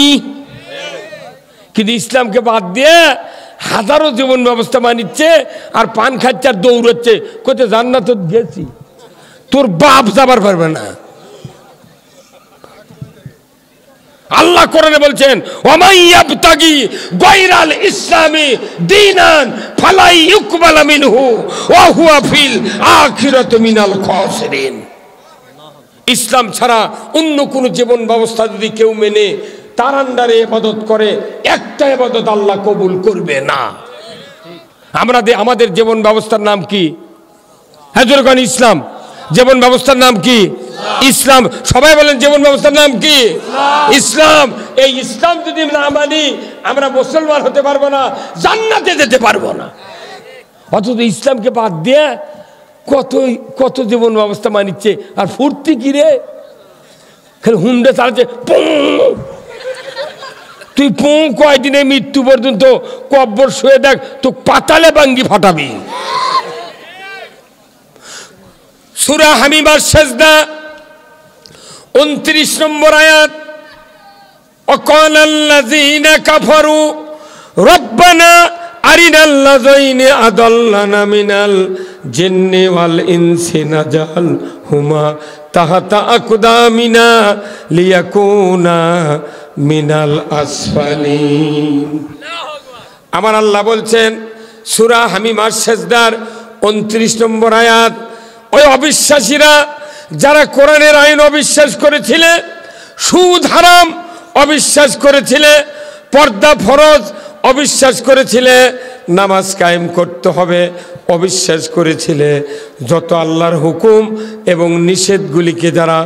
কিন্তু ইসলামকে বাদ দিয়ে হাজারো জীবন ব্যবস্থা মানিচ্ছে আর পান খাচ্ছে আর দৌড়চ্ছে, কোথায় জান্নাত গেছি, তোর বাপ যাবার পারবে না। আল্লাহ কোরআনে বলছেন ওয়ামাইয়াবতাগি গায়রাল ইসলামি দীনান ফালা ইউকবালা মিনহু ওয়া হুয়া ফিল আখিরাতি মিনাল খাসিরিন। ইসলাম ছাড়া অন্য কোন জীবন ব্যবস্থা যদি কেউ মেনে তার আন্ডারে ইবাদত করে, একটা ইবাদত আল্লাহ কবুল করবে না। আমাদের জীবন ব্যবস্থার নাম কি? হাজরখান ইসলাম। জীবন ব্যবস্থার নাম কি? ইসলাম। সবাই বলেন জীবন ব্যবস্থার নাম কি? ইসলাম। এই ইসলাম যদি না মানি আমরা মুসলমান হতে পারবো না, জান্নাতে যেতে পারবো না। অথচ ইসলামকে বাদ দিয়ে কত কত জীবন ব্যবস্থা মানিচ্ছে আর ফুর্তি কি রে, খালি হুন্ডে চালাচ্ছে। তুই কয়দিনে মৃত্যু পর্যন্ত কব্বর শুয়ে দেখ, তো পাতালে বাঙ্গি ফাটাবি। সূরা হামিমার সিজদা 29 নম্বর আয়াত, ওয়াকালাল্লাযীনা কাফারু রব্বানা আরিনাল্লাযীনা আদাল্লানা মিনাল জিন্নি ওয়াল ইনসি নাজআলহুমা তাহতা আকদামিনা লিয়াকুনা মিনাল আসফালিন। আমার আল্লাহ বলছেন সূরা হামিমার সিজদার 29 নম্বর আয়াত, ওই অবিশ্বাসীরা যারা কোরআনের আইন অবিশ্বাস করেছিলে, সুদ হারাম অবিশ্বাস করেছিলে, পর্দা ফরজ অবিশ্বাস করেছিলে, নামাজ কায়েম করতে হবে অবিশ্বাস করেছিলে, যত আল্লাহর হুকুম এবং নিষেধগুলিকে যারা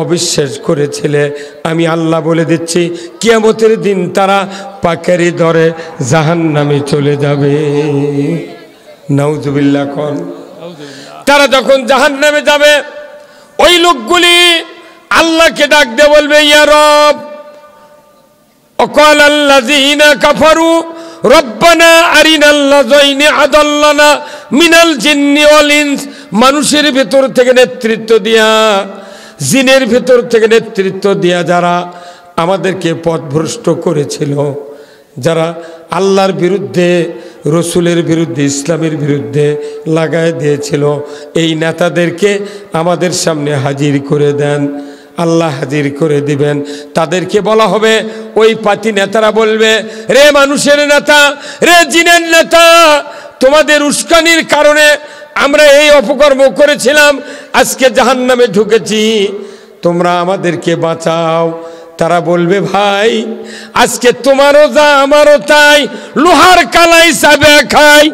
অবিশ্বাস করেছিলে, আমি আল্লাহ বলে দিচ্ছি কিয়ামতের দিন তারা পাকারি ধরে জাহান্নামে চলে যাবে। নাউজুবিল্লাহ। কোন তারা যখন জাহান্নামে যাবে, ওই লোকগুলি আল্লাহকে ডাক দিয়ে বলবে ইয়া রব, ওয়াকালাল্লাযীনা কাফারু রব্বানা আরিনাল্লাযীনা আদাল্লানা মিনাল জিন্নি ওয়াল ইনস। মানুষের ভেতর থেকে নেতৃত্ব দিয়া, জিনের ভেতর থেকে নেতৃত্ব দিয়া যারা আমাদেরকে পথভ্রষ্ট করেছিল, যারা আল্লাহর বিরুদ্ধে, রসুলের বিরুদ্ধে, ইসলামের বিরুদ্ধে লাগায় দিয়েছিল, এই নেতাদেরকে আমাদের সামনে হাজির করে দেন। আল্লাহ হাজির করে দিবেন। তাদেরকে বলা হবে, ওই পাতি নেতারা বলবে, রে মানুষের নেতা, রে জিনের নেতা, তোমাদের উস্কানির কারণে আমরা এই অপকর্ম করেছিলাম, আজকে জাহান্নামে ঢুকেছি, তোমরা আমাদেরকে বাঁচাও। তারা বলবে, ভাই আজকে তোমারও যা আমারও তাই, লোহার কালাই চাবে খাই।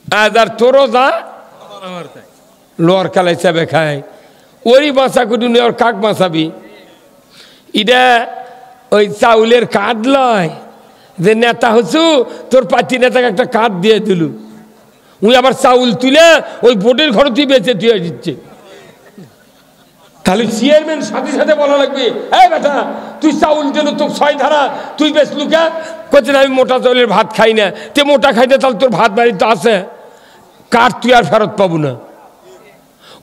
আজ আর তোরও যা লোহার কালাই চাবে খাই। ওই বাঁচা কুটুনি ওর কাক বাঁচাবি? এটা ওই চাউলের কার্ড লয় যে নেতা হচ্ছু, তোর পার্টি নেতাকে একটা কার্ড দিয়ে দিল, উনি আবার চাউল তুলে ওই বোটের ঘরে তুই বেঁচে তুই দিচ্ছে। তাহলে চেয়ারম্যান সাথে সাথে বলা লাগবে, এই বেটা তুই চাউল দিল তো 6 ধারা, তুই বেশ লুকা করছেন আমি মোটা চাউলের ভাত খাই না, তে মোটা খাইতে তাহলে তোর ভাত বাড়িতে আছে, কার্ড তুই আর ফেরত পাবো না।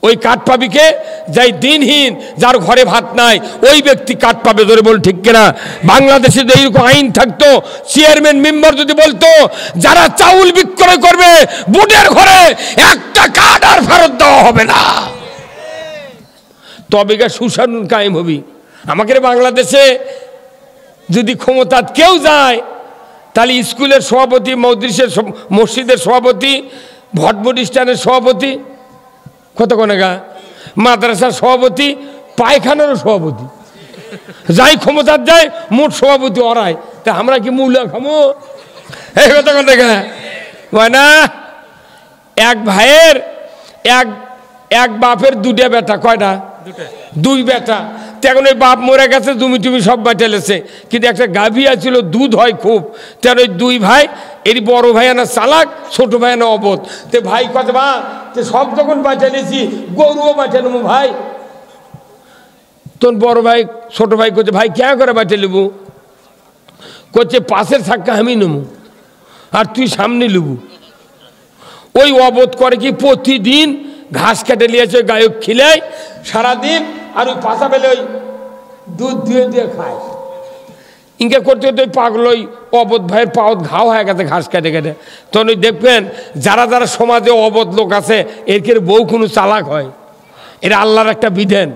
ওই কাঠ পাবি কে? যাই দিনহীন, যার ঘরে ভাত নাই, ওই ব্যক্তি কাঠ পাবে। ধরে বল ঠিক কিনা? বাংলাদেশে যদি এইরকম আইন থাকতো, চেয়ারম্যান মেম্বার যদি বলতো যারা চাউল বিক্রয় করবে বুটের ঘরে একটা কাঠ আর ফেরত দেওয়া হবে না, তবে সুশাসন কায়েম হবি। আমাদের বাংলাদেশে যদি ক্ষমতা কেউ যায়, তাহলে স্কুলের সভাপতি, মসজিদের সভাপতি, ভোট প্রতিষ্ঠানের সভাপতি, কত কোনেগা মাদ্রাসার সভাপতি, পায়খানারও সভাপতি, যাই ক্ষমতার যায় মোট সভাপতি ওরাই। তা আমরা কি মূল্য খামো? এই কথা কোনেগা না। এক ভাইয়ের এক বাপের 2টা বেটা। কয়টা? 2 বেটা। এখন ওই বাপ মরে গেছে, জমি টুমি সব বাঁচালেছে, কিন্তু একটা গাভী আছিল, দুধ হয় খুব। তেন ওই 2 ভাই, এর বড় ভাই আনা চালাক, ছোট ভাই আনা অবোধ। তে ভাই কত বা সব যখন বাঁচালেছি, গরুও বাঁচানো ভাই। তোর বড় ভাই ছোট ভাই করছে, ভাই কে করে বাঁচে লিবু? করছে পাশের থাক্কা আমি নেবো আর তুই সামনে লিবু। ওই অবোধ করে কি, প্রতিদিন ঘাস কেটে নিয়েছে গায়ক খিলাই সারাদিন, আর ওই পাশা পেলে ওই দুধ ধুয়ে দিয়ে খায়। ইনকে করতে করতে ওই পাগল ওই অবধ ভাইয়ের পাওত ঘাও হয়ে গেছে ঘাস কেটে কেটে। তখন ওই দেখবেন যারা যারা সমাজে অবধ লোক আছে এর বউ কোনো চালাক হয়, এটা আল্লাহর একটা বিধান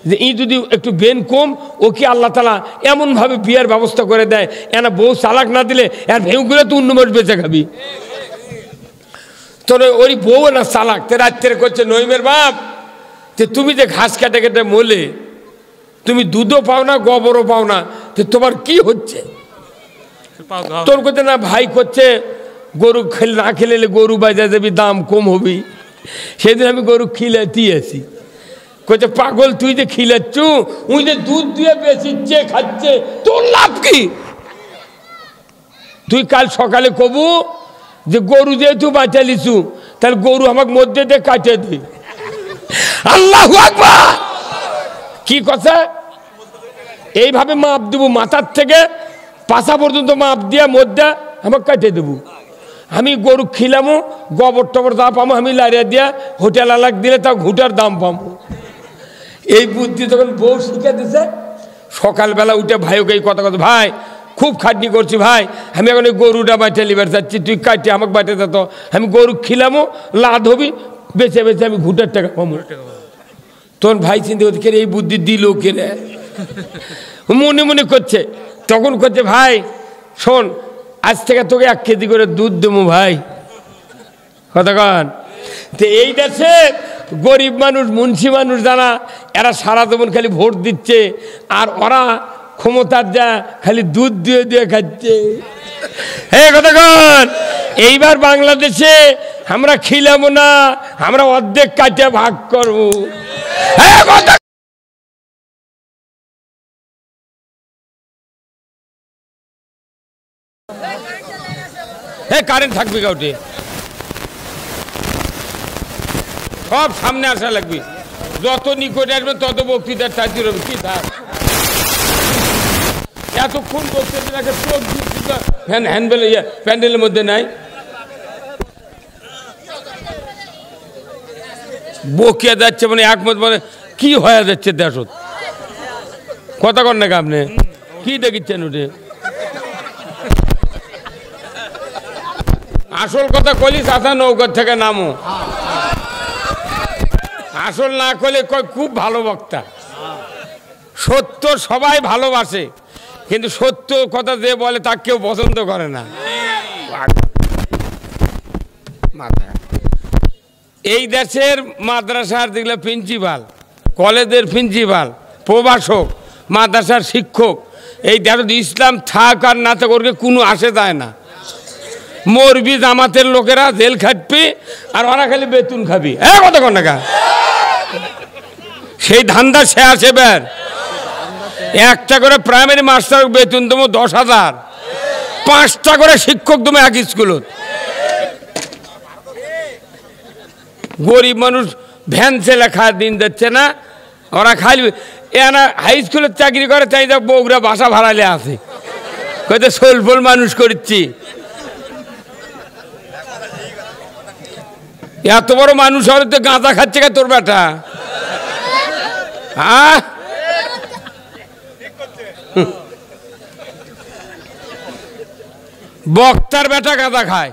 যে ই যদি একটু বেন কম ও কি আল্লাহ তালা এমনভাবে বিয়ের ব্যবস্থা করে দেয়, এনা বউ চালাক না দিলে আর ভেউ করে তুই অন্য মাস বেঁচে খাবি। তোর ওই বউ না চালাক, তে রাত্রে করছে নইমের বাপ যে তুমি যে ঘাস কেটে কেটে মোলে তুমি দুধও পাও না গোবরও পাও না, তো তোমার কি হচ্ছে? তোর করছে না ভাই করছে গরু না খেলে গরু বাজা যাবি, দাম কম হবি, সেদিন আমি গরু খিলাতেই আছি। কইছে পাগল তুই যে খিলাচ্ছ উই যে দুধ দিয়ে বেচিচ্ছে খাচ্ছে, তোর লাভ কি? তুই কাল সকালে কবু যে গরু যেহেতু বাঁচালিছু তাহলে গরু আমাকে মধ্যে দিয়ে কাটে দি। আল্লাহু আকবার। কি কথা? এইভাবে মাপ দেবো, মাথার থেকে পাশা পর্যন্ত মাপ দিয়া মধ্যে আমাকে কাটে দেবো। আমি গরু খিলামো, গোবর টবর দা পাবো, আমি লারিয়া দিয়া হোটেল আলাক দিলে তা ঘুটার দাম পাবো। এই বুদ্ধি তখন বউ শিখে দিছে। সকালবেলা উঠে ভাইকে এই কথা কথা, ভাই খুব খাটনি করছি ভাই, আমি এখন ওই গরুটা বাঁচে লিবার চাচ্ছি, তুই কাটি আমাকে বাঁচে যেত, আমি গরু খিলামো, লাদ হবি, বেছে বেছে আমি ঘুটার টাকা পাবো। তখন ভাই চিন্তা করছে এই বুদ্ধি দিল কে রে, মনে মনে করছে। তখন করছে ভাই শোন আজ থেকে তোকে 1 কেজি করে দুধ দেবো ভাই, কথা কন। তো এই দেশে গরিব মানুষ মুন্সি মানুষ যারা এরা সারা জীবন খালি ভোট দিচ্ছে, আর ওরা ক্ষমতার যা খালি দুধ দিয়ে দিয়ে খাচ্ছে। হ্যাঁ কথা কন। এইবার বাংলাদেশে আমরা খিলাবো না, আমরা অর্ধেক কাটে ভাগ করবো। হ্যাঁ কথা। হ্যাঁ কারেন্ট থাকবে কাউটে, সব সামনে আসা লাগবে, যত নিকটে আসবে তত বক্তৃতার চার্জ হবে। কি থাক এতক্ষণ বক্তৃতাকে চোখ হ্যান্ডবেল প্যান্ডেলের মধ্যে নাই, বকিয়া যাচ্ছে মানে একমত মানে কি হয়ে যাচ্ছে দেশ। কথা কর নাকি আপনি কি দেখিচ্ছেন ওটে? আসল কথা কলি চাচা নৌকার থেকে নামো, আসল না করলে খুব ভালো বক্তা। সত্য সবাই ভালোবাসে, কিন্তু সত্য কথা যে বলে তাকে কেউ পছন্দ করে না। এই দেশের মাদ্রাসার যেগুলো প্রিন্সিপাল, কলেজের প্রিন্সিপাল, প্রভাষক, মাদ্রাসার শিক্ষক, এই দেশ ইসলাম থাক আর না থাক ওরকে কোনো আসে যায় না। মরবি জামাতের লোকেরা জেল খাটবি আর ওরা খালি বেতন খাবি। হ্যাঁ কথা কন না, সেই ধান্দা সে আসে বের। একটা করে প্রাইমারি মাস্টার বেতন দেবো 10,000, 5টা করে শিক্ষক দেবো এক স্কুলত। গরিব মানুষ ভ্যান ছেলে খাওয়ার দিন যাচ্ছে না, ওরা খালি এনা হাই স্কুলের চাকরি করে, তাই দেখ বউরা বাসা ভাড়ালে আছে, কইতে সোলফোল মানুষ করছি। এত বড় মানুষ হলে তো গাঁজা খাচ্ছে কে তোর বেটা? হ্যাঁ বক্তার বেটা গাঁজা খায়।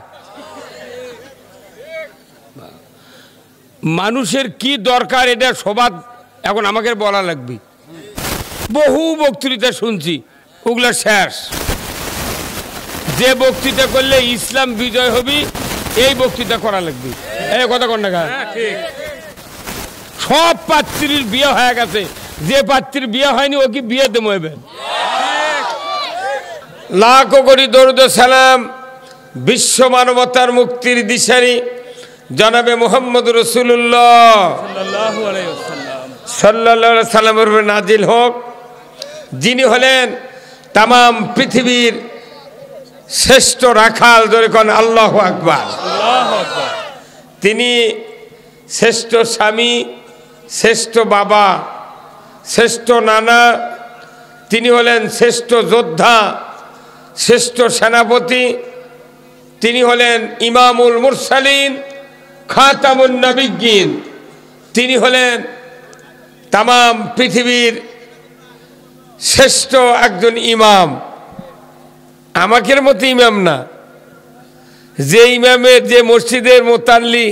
মানুষের কি দরকার এটা সবার এখন আমাকে বলা লাগবে। বহু বক্তৃতা শুনছি, ওগুলা শেষ। যে বক্তৃতা করলে ইসলাম বিজয় হবি এই বক্তৃতা করা লাগবে। এই কথা কন না, সব পাত্রীর বিয়ে হয়ে গেছে, যে পাত্রীর বিয়ে হয়নি ও কি বিয়ে দেবো? লাখো কোটি দরুদ সালাম বিশ্ব মানবতার মুক্তির দিশারি জনাবে মুহাম্মদ রাসূলুল্লাহ সাল্লাল্লাহু আলাইহি সাল্লামের উপর নাজিল হোক, যিনি হলেন তামাম পৃথিবীর শ্রেষ্ঠ রাখাল। ধরে কোন আল্লাহু আকবার। তিনি শ্রেষ্ঠ স্বামী, শ্রেষ্ঠ বাবা, শ্রেষ্ঠ নানা। তিনি হলেন শ্রেষ্ঠ যোদ্ধা, শ্রেষ্ঠ সেনাপতি। তিনি হলেন ইমামুল মুরসালিন, খাতামুন নবিয়্যিন, তিনি হলেন তামাম পৃথিবীর শ্রেষ্ঠ একজন ইমাম। আমাদের মতো ইমাম না, যে ইমামের যে মসজিদের মোতাল্লি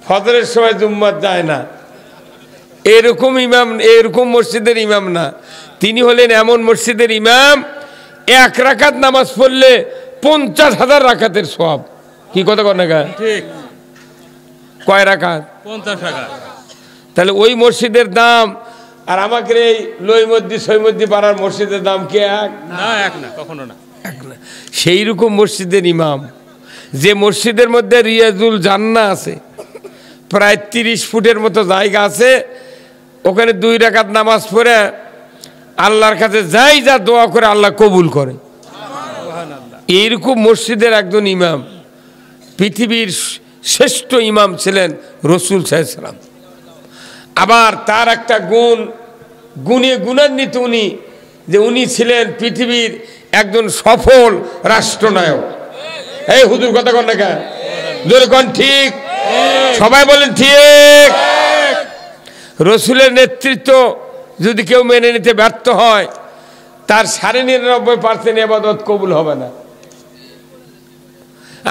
ফজরের সময় জুম্মাত যায় না, এরকম ইমাম, এরকম মসজিদের ইমাম না। তিনি হলেন এমন মসজিদের ইমাম, এক রাকাত নামাজ পড়লে 50,000 রাকাতের সওয়াব। কি কথা কর না? ঠিক। কয় রাকাত? 50 রাকাত। তাহলে ওই মসজিদের দাম আর আমাদের এই লইমদ্দি সৈমদ্দি পাড়ার মসজিদের দাম কি এক? না, এক না, কখনো না। সেই রকম মসজিদের ইমাম, যে মসজিদের মধ্যে রিয়াজুল জান্নাহ আছে, প্রায় 30 ফুটের মতো জায়গা আছে, ওখানে 2 রাকাত নামাজ পড়ে আল্লাহর কাছে যাই যা দোয়া করে আল্লাহ কবুল করে। এইরকম মসজিদের একজন ইমাম, পৃথিবীর শ্রেষ্ঠ ইমাম ছিলেন রাসূল সাল্লাল্লাহু আলাইহি ওয়াসাল্লাম। আবার তার একটা গুণে গুণান্বিত উনি, যে উনি ছিলেন পৃথিবীর একজন সফল রাষ্ট্রনায়ক। এই হুজুর কথা কন না কেন? জোরে কন ঠিক। সবাই বলেন ঠিক। রাসূলের নেতৃত্ব যদি কেউ মেনে নিতে ব্যর্থ হয়, তার 99% ইবাদত কবুল হবে না।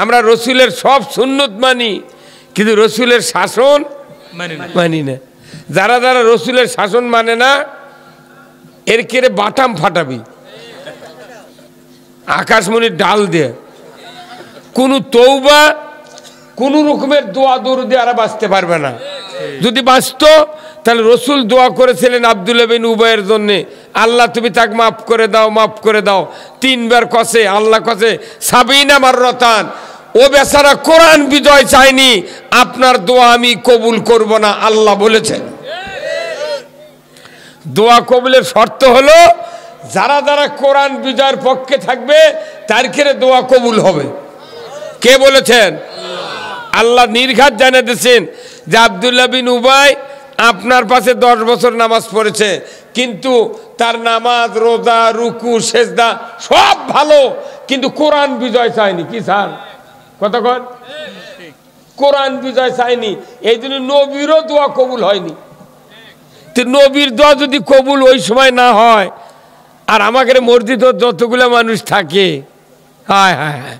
আমরা রাসূলের সব সুন্নত মানি, কিন্তু রাসূলের শাসন মানি না। যারা যারা রাসূলের শাসন মানে না, এর কেড়ে বাটাম ফাটাবি আকাশমণির ডাল দিয়ে। কোনো তওবা, কোনো রকমের দোয়া দরুদে আর বাঁচতে পারবে না। যদি বাঁচত তাহলে রাসূল দোয়া করেছিলেন আব্দুল্লাহ বিন উবাইয়ের জন্য, আল্লাহ তুমি তাকে মাফ করে দাও, মাফ করে দাও। 3 বার কসে, আল্লাহ কসে 70 মাররাতান। ও বেচারা কোরআন বিজয় চায়নি, আপনার দোয়া আমি কবুল করব না, আল্লাহ বলেছেন। দোয়া কবুলের শর্ত হলো যারা যারা কোরআন বিজয়ের পক্ষে থাকবে তার ক্ষেত্রে দোয়া কবুল হবে। কে বলেছেন? আল্লাহ নির্ঘাত জানিয়ে দিয়েছেন যে আব্দুল্লাহ বিন উবাই আপনার পাশে 10 বছর নামাজ পড়েছে, কিন্তু তার নামাজ, রোজা, রুকু, সেজদা সব ভালো, কিন্তু কোরআন বিজয় চায়নি। কি স্যার কথা কন? কোরআন বিজয় চায়নি, এই জন্য নবীরও দোয়া কবুল হয়নি। তো নবীর দোয়া যদি কবুল ওই সময় না হয়, আর আমাদের মসজিদে যতগুলো মানুষ থাকে, হায় হায় হায়,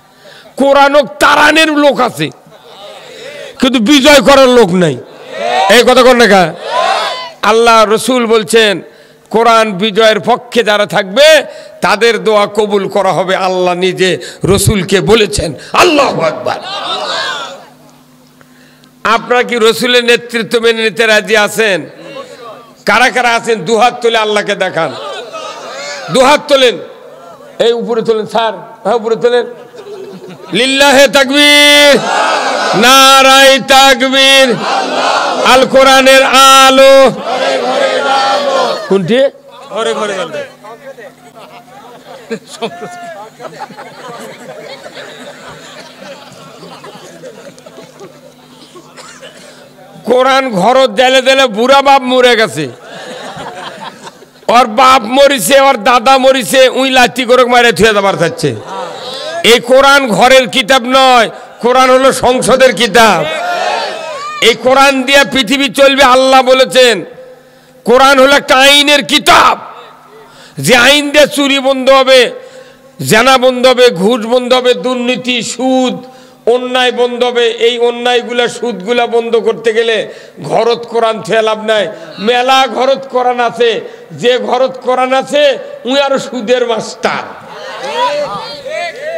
কোরআন তারানের লোক আছে কিন্তু বিজয় করার লোক নাই। এই কথা কন না? আল্লাহ রাসূল বলছেন কোরআন বিজয়ের পক্ষে যারা থাকবে তাদের দোয়া কবুল করা হবে, আল্লাহ নিজে রাসূলকে বলেছেন। আল্লাহু আকবার। আপনারা কি রাসূলের নেতৃত্ব মেনে নিতে রাজি আছেন? কারা কারা আছেন দুহাত তুলে আল্লাহকে দেখান। দুহাত তোলেন, এই উপরে তোলেন স্যার, হ্যাঁ উপরে তোলেন। লিল্লাহে তাকবীর, নারায়ে তাকবীর। আল কোরআনের আলো কোনটি? ঘরে ঘরে জ্বলবে। কোরআন ঘরত দেলে দেলে বুড়া বাপ মরে গেছে, ওর বাপ মরিছে, ওর দাদা মরিছে, উই লাঠি করে মারে থুয়ে দেবার চাচ্ছে। এই কোরআন ঘরের কিতাব নয়, কোরআন হলো সংসদের কিতাব। এই কোরআন দিয়ে পৃথিবী চলবে, আল্লাহ বলেছেন। কোরআন হলো একটা আইনের কিতাব, যে আইন দিয়ে চুরি বন্ধ হবে, জানা বন্ধ হবে, ঘুষ বন্ধ হবে, দুর্নীতি, সুদ, অন্যায় বন্ধ হবে। এই অন্যায়গুলা, সুদগুলা বন্ধ করতে গেলে ঘরত কোরআন থেকে লাভ নাই। মেলা ঘরত কোরআন আছে, যে ঘরত কোরআন আছে উই আরো সুদের মাস্টার।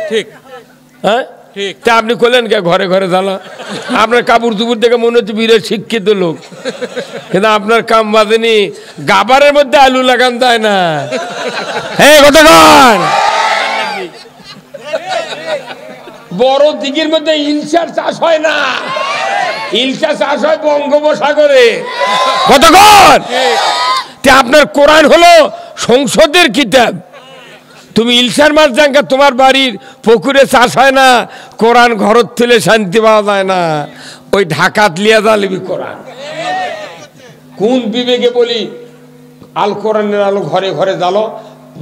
ঠিক, হ্যাঁ ঠিক। তা আপনি করলেন কে ঘরে ঘরে জ্বালা? আপনার কাপড় চুপুর দেখে মনে হচ্ছে বিরাট শিক্ষিত লোক, কিন্তু আপনার কাম বাজেনি। গাবারের মধ্যে আলু লাগান যায় না। হ্যাঁ কথা কন। বড় দিঘির মধ্যে ইলশার চাষ হয় না, ইলশা চাষ হয় বঙ্গোপসাগরে। কতক্ষণ? আপনার কোরআন হলো সংসদের কিতাব। তুমি ইলশার মাছ জাঙ্গা তোমার বাড়ির পুকুরে চাষ হয় না, কোরআন ঘরত থেকে শান্তি পাওয়া যায় না। ওই ঢাকাত লিয়া জ্বালিবি কোরআন। কোন বিবেকে বলি আল কোরআনের আলো ঘরে ঘরে জ্বালো।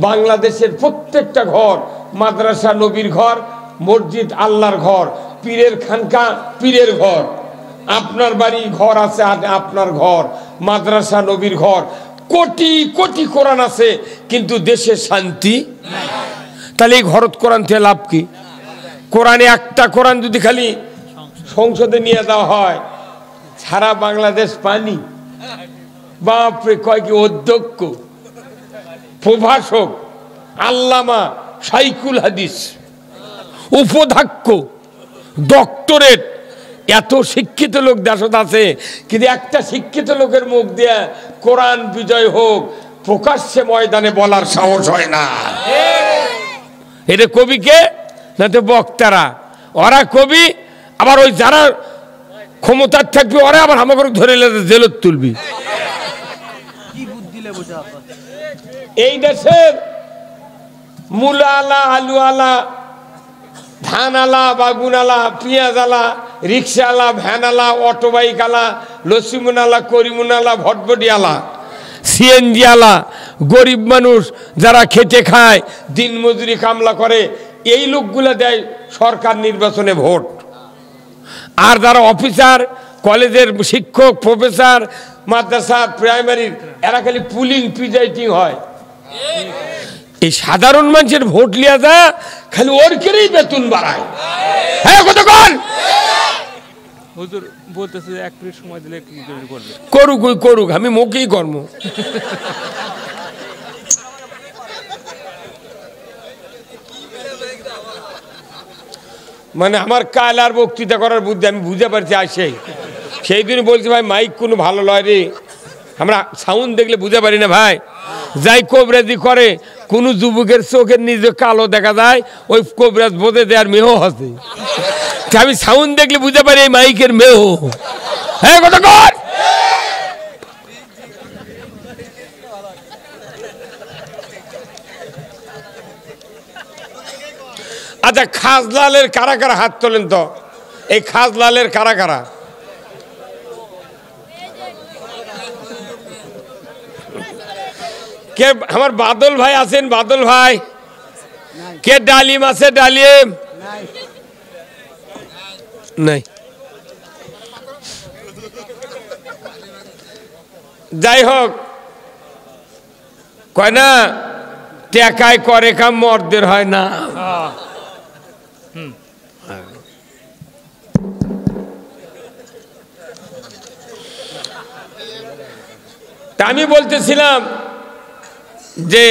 বাংলাদেশের প্রত্যেকটা ঘর মাদ্রাসা নবীর ঘর, মসজিদ আল্লাহর ঘর, পীরের খানকা পীরের ঘর। আপনার বাড়ি ঘর আছে, আপনার ঘর মাদ্রাসা নবীর ঘর, কোটি কোটি কোরআন আছে, কিন্তু দেশে শান্তি। তাহলে এই ঘরত কোরআন থেকে লাভ কি? কোরআনে একটা কোরআন যদি খালি সংসদে নিয়ে দেওয়া হয়, সারা বাংলাদেশ পানি। বাপরে, কয় কি অধ্যক্ষ, প্রভাষক, আল্লামা, শাইখুল হাদিস, উপাধ্যক্ষ, ডক্টরেট, এত শিক্ষিত লোক দেশত আছে, কিন্তু একটা শিক্ষিত লোকের মুখ দিয়ে কোরআন বিজয় হোক প্রকাশ্যে ময়দানে বলার সাহস হয় না। এটা কবিকে না তো বক্তারা, ওরা কবি, আবার ওই যারা ক্ষমতার থাকবে ওরা আবার আমাকে ধরে জেলত তুলবি। এই দেশের মূলা আলা, আলু আলা, ধান আলা, বাগুন আলা, পেঁয়াজ আলা, রিক্সা আলা, ভ্যান আলা, অটো বাইক আলা, লসিমুন আলা, করিমুন আলা, ভটভটি আলা, সিএনজি আলা, গরিব মানুষ যারা খেটে খায়, দিন মজুরি কামলা করে, এই লোকগুলা দেয় সরকার নির্বাচনে ভোট। আর যারা অফিসার, কলেজের শিক্ষক, প্রফেসর, মাদ্রাসার, প্রাইমারির, এরা খালি পুলিং প্রিজাইডিং হয়। এই সাধারণ মানুষের ভোট লিয়া যা খালি ওর কেরেই বেতন বাড়ায়। হ্যাঁ, কতক্ষণ হুজুর বলতেছে 1 মিনিট সময় দিলে কি করবে? করুক, ওই করুক, আমি মুখেই কর্ম। মানে আমার কাল আর বক্তৃতা করার বুদ্ধি আমি বুঝতে পারছি আসে। সেই দিন বলছি ভাই মাইক কোনো ভালো লয় রে, আমরা সাউন্ড দেখলে বুঝতে পারি না ভাই। যাই কবরাজি করে, কোনো যুবকের চোখের নিজে কালো দেখা যায়, ওই কবরাজ বোঝে দেয়ার মেহ আছে। আমি সাউন্ড দেখলে বুঝতে পারি এই মাইকের মেহ। হ্যাঁ, কত কর। আচ্ছা, খাজলালের কারা কারা হাত তোলেন তো? এই খাজলালের কারা কারা? কে আমার বাদল ভাই আছেন? বাদল ভাই। কে ডালিম আছে? ডালিম নাই। যাই হোক, কয় না টেকায় করে কাম মর্দের হয় না। তা আমি বলতেছিলাম যে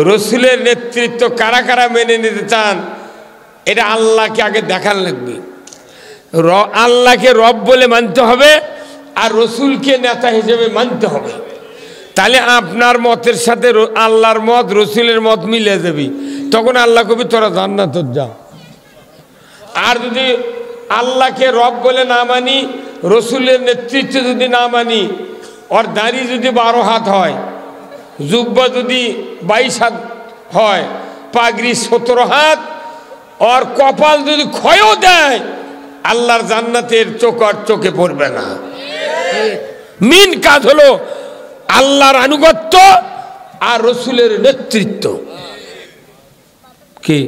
রসুলের নেতৃত্ব কারা কারা মেনে নিতে চান, এটা আল্লাহকে আগে দেখান লাগবে। আল্লাহকে রব বলে মানতে হবে, আর রসুলকে নেতা হিসেবে মানতে হবে। তাহলে আপনার মতের সাথে আল্লাহর মত, রসুলের মত মিলে যাবি। তখন আল্লাহ কবি তোরা জান্নাত যা। আর যদি আল্লাহকে রব বলে না মানি, রসুলের নেতৃত্ব যদি না মানি, ওর দাড়ি যদি 12 হাত হয়, জুব্বা যদি 22 হাত হয়, পাগড়ি 17 হাত, ওর কপাল যদি ক্ষয়ও দেয়, আল্লাহর জান্নাতের চোখ আর চোখে পড়বে না। মেন কাজ হলো আল্লাহর আনুগত্য আর রসুলের নেতৃত্ব। কি